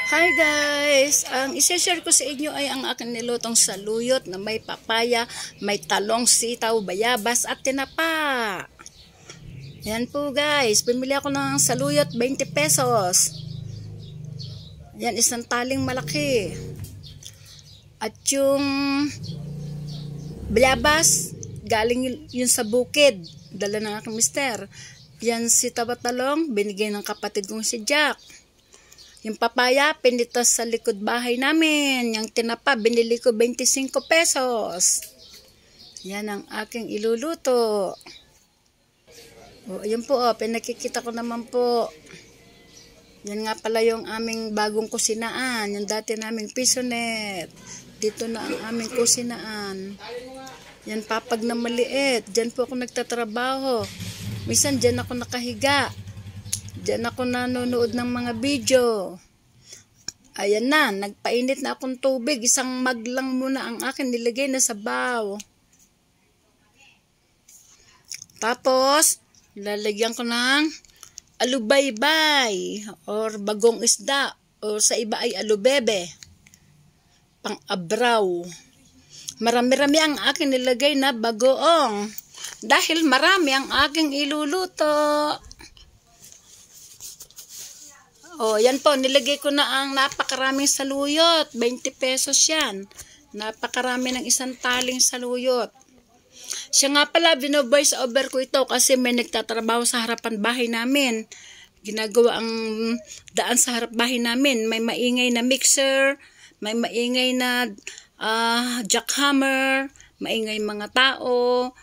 Hi guys! Ang isi-share ko sa inyo ay ang aking nilutong saluyot na may papaya, may talong, sitaw, bayabas at tinapa. Yan po guys, bumili ako ng saluyot 20 pesos. Yan, isang taling malaki. At yung bayabas, galing yun sa bukid. Dala ng aking mister. Yan sitaw at talong, binigay ng kapatid kong si Jack. Yung papaya, pinitas sa likod bahay namin. Yung tinapa, binili ko 25 pesos. Yan ang aking iluluto. O, ayun po, pinakikita ko naman po. Yan nga pala yung aming bagong kusinaan. Yung dati naming pisonet. Dito na ang aming kusinaan. Yan papag na maliit. Diyan po ako nagtatrabaho. Minsan diyan ako nakahiga. Diyan ako nanonood ng mga video. Ayan na, nagpainit na akong tubig. Isang mug lang muna ang akin nilagay na sabaw. Tapos, lalagyan ko ng alubaybay or bagong isda or sa iba ay alubebe. Pang-abraw. Marami-rami ang akin nilagay na bagoong. Dahil marami ang aking iluluto. O, yan po, nilagay ko na ang napakaraming saluyot. 20 pesos yan. Napakarami ng isang taling saluyot. Siya nga pala, bino-voice over ko ito kasi may nagtatrabaho sa harapan bahay namin. Ginagawa ang daan sa harap bahay namin. May maingay na mixer, may maingay na jackhammer, maingay mga tao.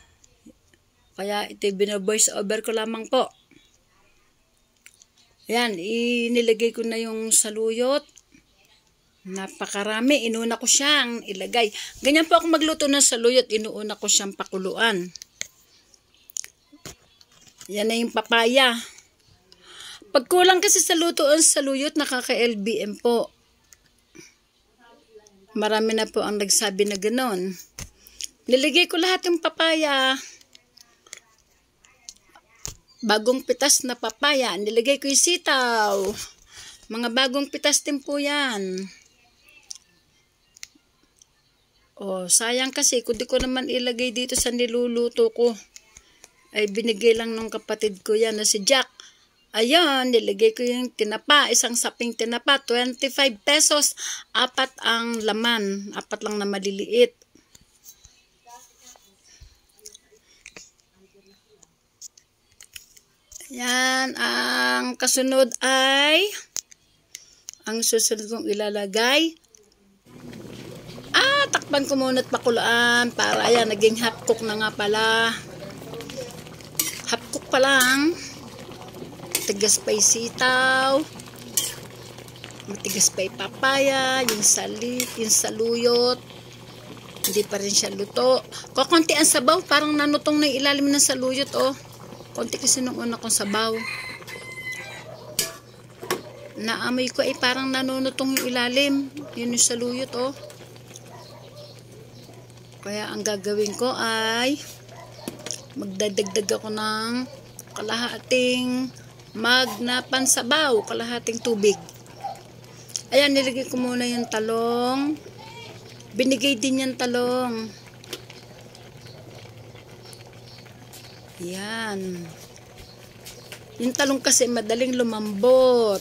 Kaya ito bino-voice over ko lamang po. Yan, inilagay ko na yung saluyot. Napakarami. Inuna ko siyang ilagay. Ganyan po ako magluto ng saluyot. Inuuna ko siyang pakuluan. Yan na yung papaya. Pag kulang kasi sa luto ang saluyot, nakaka-LBM po. Marami na po ang nagsabi na ganon. Nilagay ko lahat yung papaya. Bagong pitas na papaya. Nilagay ko yung sitaw. Mga bagong pitas din po yan. O, sayang kasi. Kung di ko naman ilagay dito sa niluluto ko. Ay, binigay lang ng kapatid ko yan na si Jack. Ayan, nilagay ko yung tinapa. Isang saping tinapa. 25 pesos. 4 ang laman. 4 lang na maliliit. Yan, ang kasunod ay ang susunod kong ilalagay. Takpan ko muna at pakulaan para ayan, naging half cook na nga pala. Half cook pa lang. Matigas pa yung sitaw. Matigas pa yung papaya, yung saluyot. Hindi pa rin siya luto. Kukunti ang sabaw, parang nanutong na yung ilalim ng saluyot, oh. Konti kasi nung una kong sabaw. Naamoy ko ay parang nanunutong yung ilalim. Yun yung saluyot, oh. Kaya ang gagawin ko ay magdadagdag ako ng kalahating mug na pansabaw, kalahating tubig. Ayan, nilagay ko muna yung talong. Binigay din yung talong. Yan. Yung talong kasi madaling lumambot.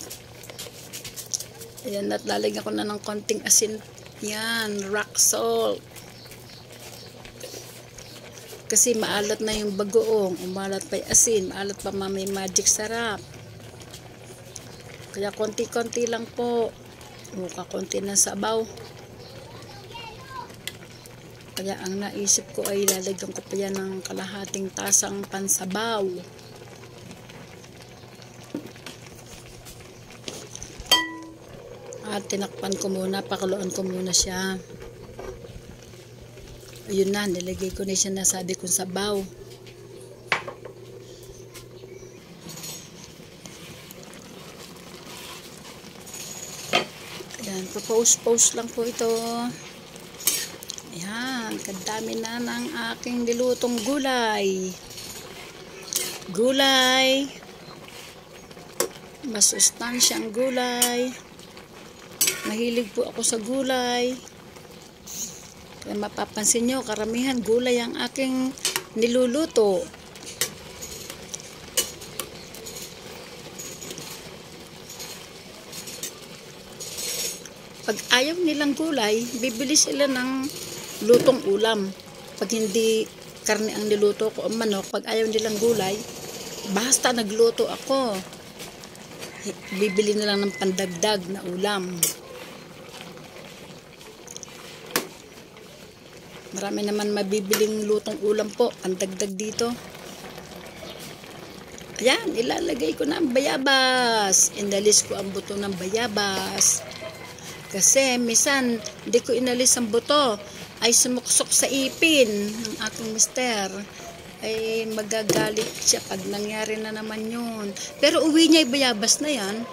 Ayan, at lalagyan ko na ng konting asin. Yan, rock salt. Kasi maalat na yung bagoong. Umalat pa yung asin. Maalat pa may magic sarap. Kaya konti-konti lang po. Konti na sabaw. Kaya ang naisip ko ay lalagyan ko pa yan ng kalahating tasang pansabaw. At tinakpan ko muna, pakuluan ko muna siya. Ayun na, nilagay ko na siya na sabi kong sabaw. Ayan, pa-post lang po ito. Ayan, kadami na ng aking nilutong gulay. Gulay. Masustansyang gulay. Mahilig po ako sa gulay. Kaya mapapansin nyo, karamihan gulay ang aking niluluto. Pag ayaw nilang gulay, bibili sila ng lutong ulam. Pag hindi karne ang niluto ko o manok, pag ayaw nilang gulay, basta nagluto ako, bibili na lang ng pandagdag na ulam. Marami naman mabibiling lutong ulam po, pandagdag dito. Ayan, ilalagay ko na ang bayabas. Inalis ko ang buto ng bayabas. Kasi minsan, hindi ko inalis ang buto. Ay sumuksok sa ipin ng aking mister. Ay magagalit siya pag nangyari na naman yun. Pero uwi niya yung bayabas na yan.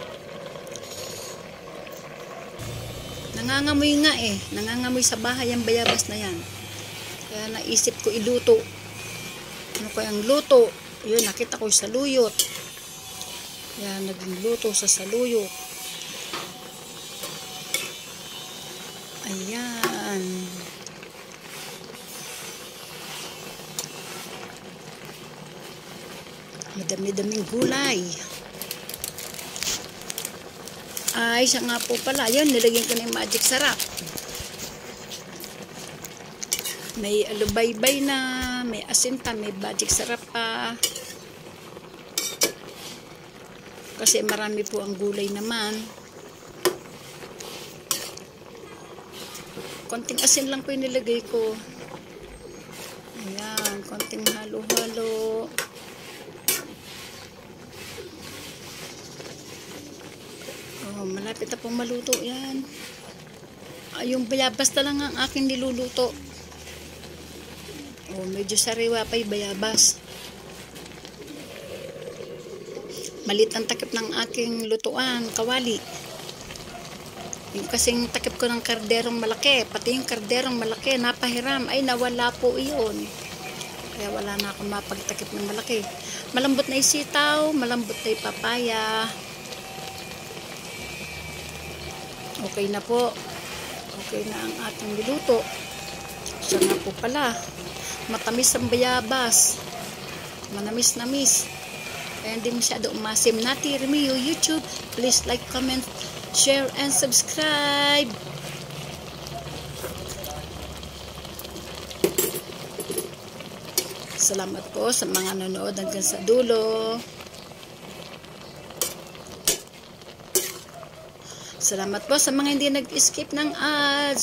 Nangangamoy nga eh. Nangangamoy sa bahay ang bayabas na yan. Kaya naisip ko iluto. Ano kayang luto? Yun, nakita ko yung saluyot. Kaya naging luto sa saluyot. Ayan. Madami-daming gulay. Ay, siya nga po pala. Yun, nilagyan ko na yung magic sarap. May alubaybay na, may asinta, may magic sarap pa. Kasi marami po ang gulay naman. Konting asin lang po yung nilagay ko. Ayan, konting halo-halo. Oh, malapit na pong maluto yan. Yung bayabas na lang ang aking niluluto. Oh, medyo sariwa pa yung bayabas. Malit ang takip ng aking lutuan, kawali. Yung kasing takip ko ng karderong malaki, pati yung karderong malaki, napahiram, ay nawala po iyon. Kaya wala na akong mapagtakip ng malaki. Malambot na yung sitaw, malambot na yung papaya. Okay na po. Okay na ang ating niluto. Siya nga po pala. Matamis ang bayabas. Manamis-namis. Kaya hindi masyado umasim. Nati Remio YouTube. Please like, comment, share, and subscribe. Salamat po sa mga nanonood hanggang sa dulo. Salamat po sa mga hindi nag-skip ng ads.